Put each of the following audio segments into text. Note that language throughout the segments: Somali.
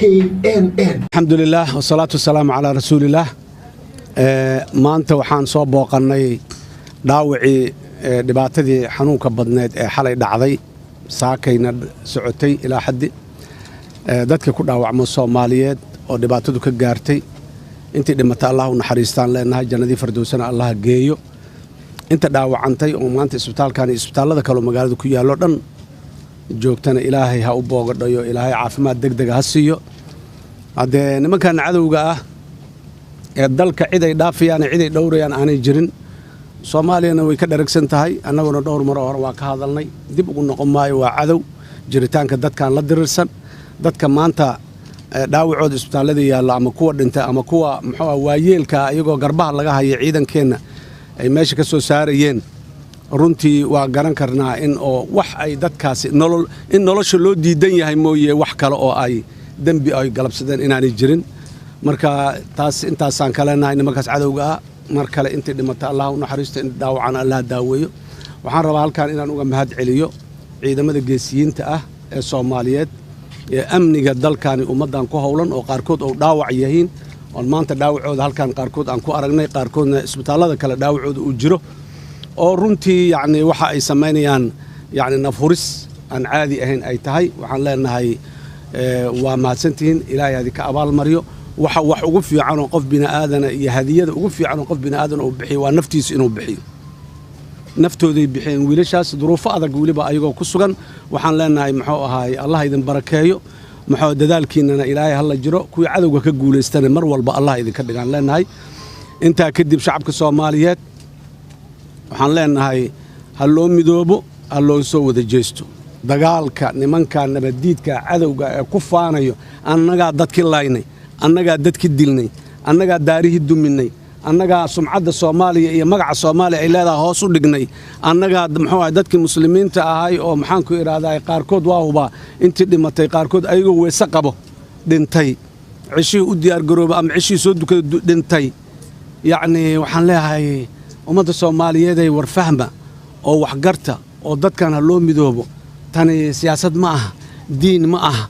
KNN. الحمد لله والصلاة والسلام على رسول الله. maanta waxaan soo booqannay dhaawacii dhibaatadii xanuunka badneed ee xalay dhacday saakayna socotay ilaa xaddi dadka ku dhaawacmo Soomaaliyeed oo dhibaatadu ka gaartay intii dhimatay Allah u naxariistaan leenahay jannadii firdawsana Allah geeyo inta dhaawacantay oo maanta isbitaalkan iyo isbitaalada kale oo magaalada ku yaalo dhan joogtana Ilaahay ha u boogadhayo Ilaahay caafimaad degdeg ah siiyo hadee nimankan cadawga ah ee dalka cid ay dhaafiyaan cid ay dhowrayaan aanay jirin Soomaaliyana way ka dharagsan tahay annaguna dhowr mar hore waa ka hadalnay dib ugu noqon maayo waa cadow jiritaanka dadkan la dirirsan dadka maanta dhaawacooda isbitaalada yaalo ama kuwa dhintay ama kuwa waayeelka iyagoo garbaha laga hayo ciidankeena ay meesha ka soo saarayeen runtii waa garan karnaa in oo wax ay dadkaasi nolosha loo diidan yahay mooyee wax kale oo ay dambi ay galabsadeen inaanay jirin marka taas intaasaan kaleenahay nimankaas cadowga ah mar kale intii dhimatay Allah u naxariisto in dhaawacana Allah daaweeyo waxaan rabaa halkaan inaan uga mahad celiyo ciidamada geesiyiinta ah ee Soomaaliyeed ee amniga dalkani ummadan ku howlan oo qaarkood oo dhaawac yihiin oo maanta dhaawacooda halkaan qaarkood aan ku aragnay qaarkoodna isbitaalada kale dhaawacooda uu jiro oo runtii yacni waxa ay sameynayaan yacni nafhuris aan caadi ahayn ay tahay waxaan leenahay waa mahadsantihiin Ilaahay hadii ka abaal mariyo waxa wax ugu fiican oo qof bini aadana iyo hadiyada ugu fiican oo qof bini aadan oo bixiyo waa naftiisa inuu bixiyo naftooday bixeen wiilashaas duruufo adag waliba ayagoo ku sugan waxaan leenahay muxuu ahaay Allah idin barakeeyo muxuu dadaalkiinana Ilaahay halla jiro kuwii cadawga ka guuleystana mar walba Allah idin ka dhigaan leenahay inta kadib shacabka Soomaaliyeed waxaan leenahay ha loo midoobo ha loo soo wada jeesto dagaalka nimanka nabadiidka cadawga ee ku faanayo annaga dadkii laynay annaga dadkii dilnay annaga daarihi duminay annaga sumcadda Soomaaliya iyo magaca Soomaaliya ay leedahay hoos u dhignay annaga muxuu dadkii muslimiinta ahay oo maxaan ku iraaday qaarkood waa huba intii dhimatay qaarkood ayagoo weesa qabo dhintay cishii u diyaar garooba ama cishii soo dukay dhintay yacni waxaan leeyahay ummadda Soomaaliyeed ay war fahma oo wax garta oo dadkan loo midoobo tani siyaasad ma aha diin ma aha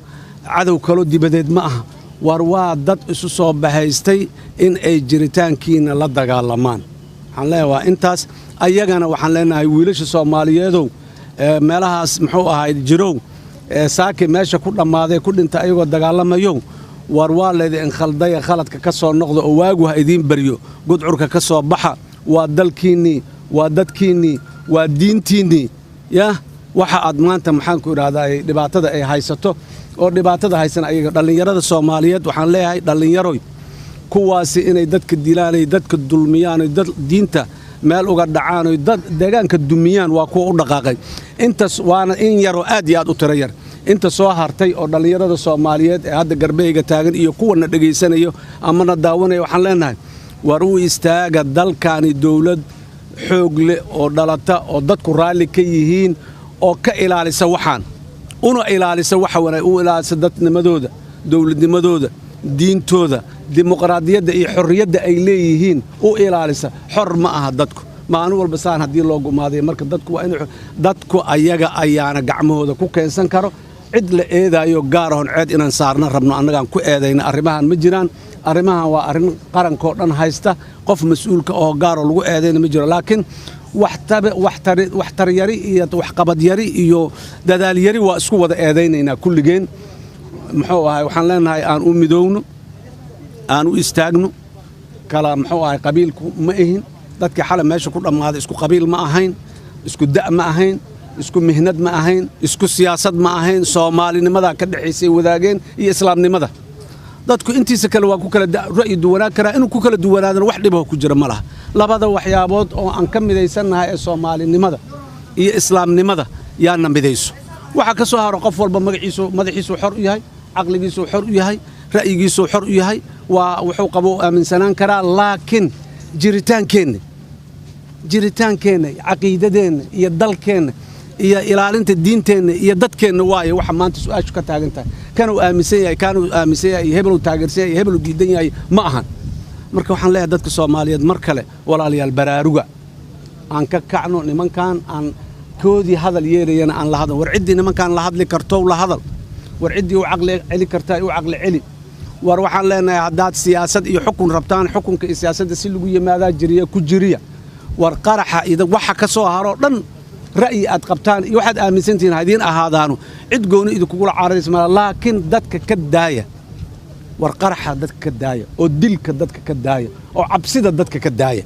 cadow kale dibadeed ma aha war waa dad isu soo bahaystay in ay jiritaankiina la dagaalamaan waxaan leeyahay intaas ayagana waxaan leenahay wiilasha Soomaaliyeedow meelahaas muxuu ahaay jirow saaki meesha ku dhamaaday ku dhintay ayagoo dagaalamayo war waa leedeen khalday khaladka ka soo noqdo oo waagu ha idin bariyo gudcurka ka soo baxa waa dalkiini waa dadkiini waa diintiini ya waxa aad maanta maxaan ku iraaday dhibaatada ay haysato oo dhibaatada haysan ayaga dhalinyarada Soomaaliyeed waxaan leeyahay dhalinyaroy kuwaasi inay dadka dilaan dadka dulmiyaan dad diinta meel uga dhacaan dad deegaanka dumiyaan waa kuwa u dhaqaaqay intaas waana in yar oo aad iyo aad u tiro yar inta soo hartay oo dhalinyarada Soomaaliyeed ee hadda garbeyga taagan iyo kuwana dhageysanayo ama daawanayo waxaan leenahay war u istaaga dalkani dawlad xoog leh oo dhalata oo dadku raali ka yihiin oo ka ilaalisa waxaan una ilaalisa waxa wanaag u ilaalisa dadnimadooda dawladnimadooda diintooda dimuqraadiyadda iyo xorriyadda ay leeyihiin u ilaalisa xor ma aha dadku maalin walba saan hadii loo gumaaday marka dadku waa in dadku ayaga ayaana gacmahooda ku keensan karo cid la eedayo gaar ah ceed inaan saarna rabno annagaan ku eedayna arrimahan ma jiraan arrimahan waa arrin qaranka oo dhan haysta qof mas'uulka oo gaar oo lagu eedayna ma jiro laakiin wax tar yari iyo wax qabad yari iyo dadaal yari waa isku wada eedaynayna kulligeen muxuu ahay waxaan leenahay aan u midowno aan u istaagno kala muxuu ahay qabiilku ma ahin dadka xalay meesha ku dhamaaday isku qabiil ma ahayn isku da' ma ahayn isku mihnad ma ahayn isku siyaasad ma ahayn Soomaalinimada ka dhaxaysay wadaageen iyo islaamnimada dadku intiisa kale waa ku kala ra'yi duwanaan kara inuu ku kala duwanaadana wax dhib ah ku jira malaha labada waxyaabood oo aan ka midaysanahay ee Soomaalinimada iyo islaamnimada yaana midayso waxa ka soo haro qof walba madaxiisu xor u yahay aqligiisu xor u yahay ra'yigiisu xor u yahay waa wuxuu qabo aaminsanaan karaa laakiin jiritaankeena caqiidadeena iyo dalkeena iyo ilaalinta diinteena iyo dadkeena waaye waxa maanta su'aashu ka taagan tahay kana uu aaminsan yahay hebel taageersan yahay hebel diidan yahay ma ahan marka waxaan leeyahay dadka Soomaaliyeed mar kale walaalayaal baraaruga aan ka kacno nimankan aan koodii hadal yeerayana aan la hadal war cidii nimankan la hadli karto la hadal ورعدي وعقل علي كرتاي وعقل علي وروحان لنا عداد سياسة يحكم ربطان حكم كسياسة سلوية ماذا جرية كجرية ورقرحة إذا وحك سوهر لن رأي أتقبتان يوحد آمن سنتين هذين أهادانو عدقون إذا كقول عارض اسمه لكن دتك كداية ورقرحة دتك كداية ودلك دتك كداية وعبسيدة دتك كداية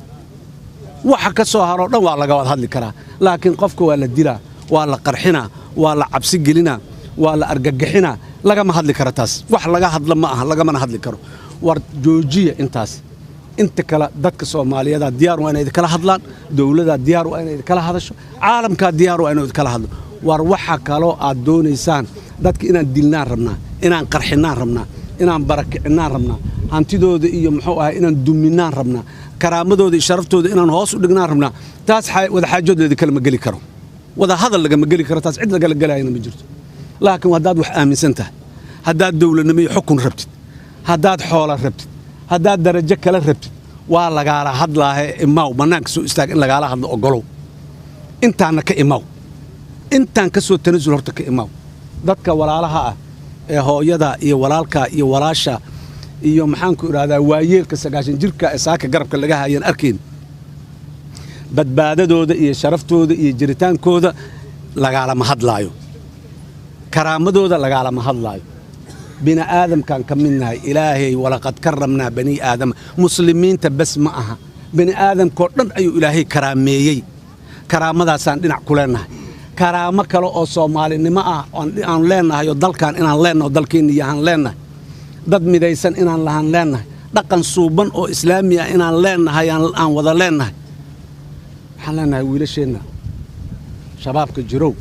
وحك سوهر لن والله قواد هذا الكرا لكن قفك ولا دلا ولا قرحنا ولا عبسي قلنا ولا أرجحنا لقى ما هذا الكرتاس وح لقى هذا لما لقى ما هذا الكرو ورجوجية انتاس انت كلا دتك الصومالية دا ديار وأنا إذا كلا هذلان دولة دا ديار وأنا إذا كلا هذا شو عالم كديار وأنا إذا كلا هذا وروحها كلو عدون إنسان دتك إن دلنا ربنا إن قرحنا ربنا إن بركنا ربنا هنتدو دي محوها إن دمنا ربنا كرامته دي شرفته دي إن هوس ودقنا ربنا تاس حي وذا حاجة دي كلمة قلي كرو وذا هذا اللي قام قلي كرو تاس عدنا قال هنا بجرت لكن هداد وح آمن سنته هداد دولة نمي حكم ربت هداد حول ربت هداد درجة كلا ربت والله قال هاد لا إماو مناك سو استاج إلا قال هاد أقولوا أنت عنك إماو أنت عنك سو تنزل هرتك إماو ذاتك ولا لها هو يدا يولالك يولاشا يوم حنك هذا وايل كسجاشن جرك إساك قرب كل جاه ين أركين بدبادة دوده يشرفته يجريتان كوده لقى ما هاد لايو كرامة دوده لقى ما هاد لايو بني آدم كان كملنا إلهي ولقد كرمنا بني آدم مسلمين تبس معها بني آدم كلن أي إلهي كرامي كرامة ذا سندنا كلنا كرامة كلو أصومالي نما أن لنا يضل كان إن لنا وضل كين يهان لنا ضد مديسن إن لهان لنا لكن صوبا أو إسلامية إن لنا هي أن وضل لنا حلنا ويلشنا شبابك جرو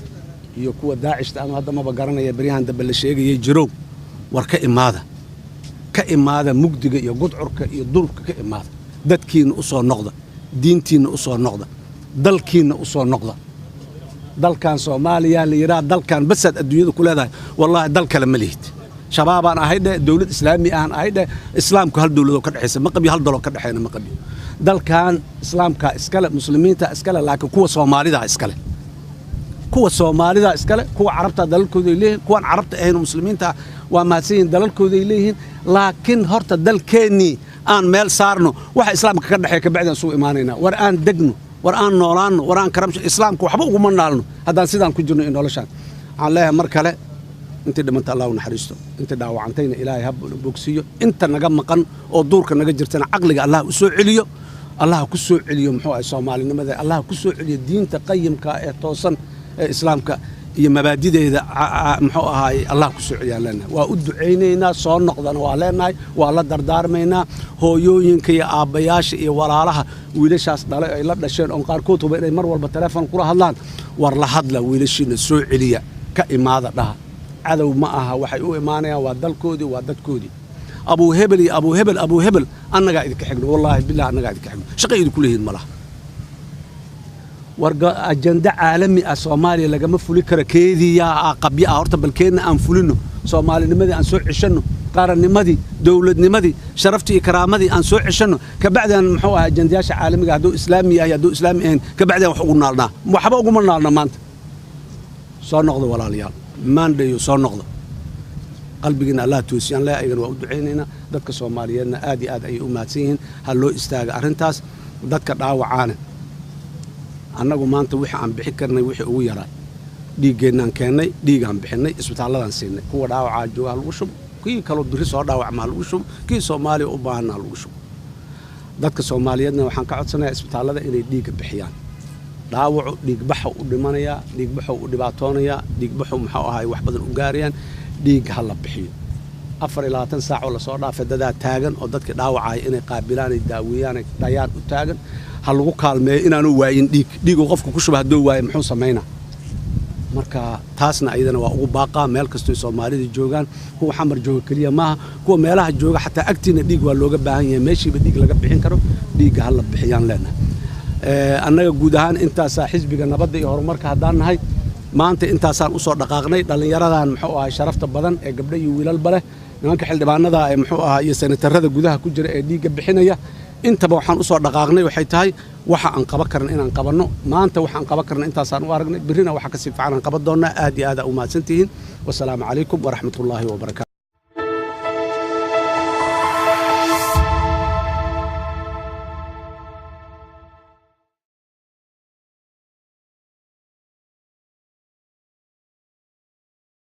يكون داعش تأمل هذا ما بقرنا يبريهان دبل الشيء يجرو وركإمادة كإمادة مجدجة يقود عرك يضرب كإمادة دتكين أصول نقطة دينتين أصول نقطة دلكين أصول نقطة دل كان صوماليا ليراد دل كان بس الدنيا كلها ده والله دل كلام مليت شباب أنا هيدا دولة إسلامية أنا هيدا إسلام كهال دولة كده حسب ما قبي هال دولة كده حين ما قبي دل كان إسلام كإسكال مسلمين تأسكال لكن كوا صومالي ده إسكال كوا صومالي ده إسكال كوا عربت دلكوا ذيلين كوا عربت أهل مسلمين تا وما سين دلكوا ذيلين لكن هرت دل كني أن مال صارنو واحد إسلام كده حيك بعدين سوء إيماننا ورآن دقنو ورآن نوران ورآن كرمش إسلام كوا حبوا ومنا لنا هذا سيدان كجرنا إنه لشان عليه مركلة أنت دمنت الله ونحرسته أنت دعوة عنتين إلهي هب بوكسيو أنت نجم مقن أو دورك نجرتنا عقلك الله سوء عليو الله كسوء عليو محو الصومالي نمذا الله كسوء عليو الدين تقيم كتوصل إسلام ك مبادئ إذا محو هاي الله كسوء عليو لنا وأد عينينا صار نقدنا وعلينا والله دردار منا هو يوين كي أبياش ولا لها ويلش أصدق إلا دشين أنقار كتب إلى مر والبتلفون قرأ هلان ورلا حدلا ويلشين السوء عليا كإمادة لها عدو معها وحيو إيمانيا ودل كودي ودد كودي أبو هبل أنا قاعد كحقن والله بالله أنا قاعد كحقن شقيد كلهن ملا ورجع أجندة عالمي الصومالي لقى مفولي كركيدي يا قبيعة هرتب الكين أنفولينه صومالي نمدي أنسوع عشانه قارن نمدي دولة نمدي شرفتي إكرامدي أنسوع عشانه كبعد أن محوها أجندياش عالمي قاعدو إسلامي يدو إسلاميين كبعد وحقنا لنا وحبوا قمنا لنا مانت صار نقض ولا ليال ما نديو صار نقض قلبنا لا توسيان لا أيضا وأدعينا ذاتك الصوماليين آدي أي أماتين هلو استاج أرنتاس ذاتك دعوة عانا أنا ما أنت وحى عم بحكرنا وحى ويراي ديجنا كنا ديج عم بحنا اسمه الله نسينا هو دعوة عاجو هالوشم كي كلو درس دعوة عم هالوشم كي صومالي أبانا هالوشم ذاتك الصوماليين وحن قعد سنة اسمه الله إني ديج بحيان دعوة ديج بحو ودمانيا ديج بحو ودبعتونيا ديج بحو محوها وحبة الأوجاريان ديج هلا بحيو أفر إلى 10 ساعة ولا صار فددا تاجن أو ذاتك دعوة عاي إني قابلان الداويان ديار وتاجن هلو كالمي إن أنا واين ديج وقفك كشبه دو واي محو سمينا مركا تاسنا أيضا وأوباقة مال كستوي صومالي الجوجان هو حمر جوج كليا ما هو مالها الجوج حتى أكتين ديج واللوجا بهاي ماشي بديج لقى بحين كرو ديج هلا بحيان لنا أنا جودهان أنت حزب النبض يهرمرك هدان هاي ما أنت صار أصور دقاقني لأن يردان محوها شرفت بدن قبل يويل البله نمك حل دبعنا ذا محوها يسنة الرد جودها كجر دي قبحنا أنت بوحان أصور دقاقني وحيتهاي وح أنقبكرن إن أنقبرنا ما أنت وح أنقبكرن أنت صار وارجني برينا وح كسيف عن أنقبضنا آدي هذا وما سنتين wasalaamu calaykum waraxmat ullaahi wabarakaatu.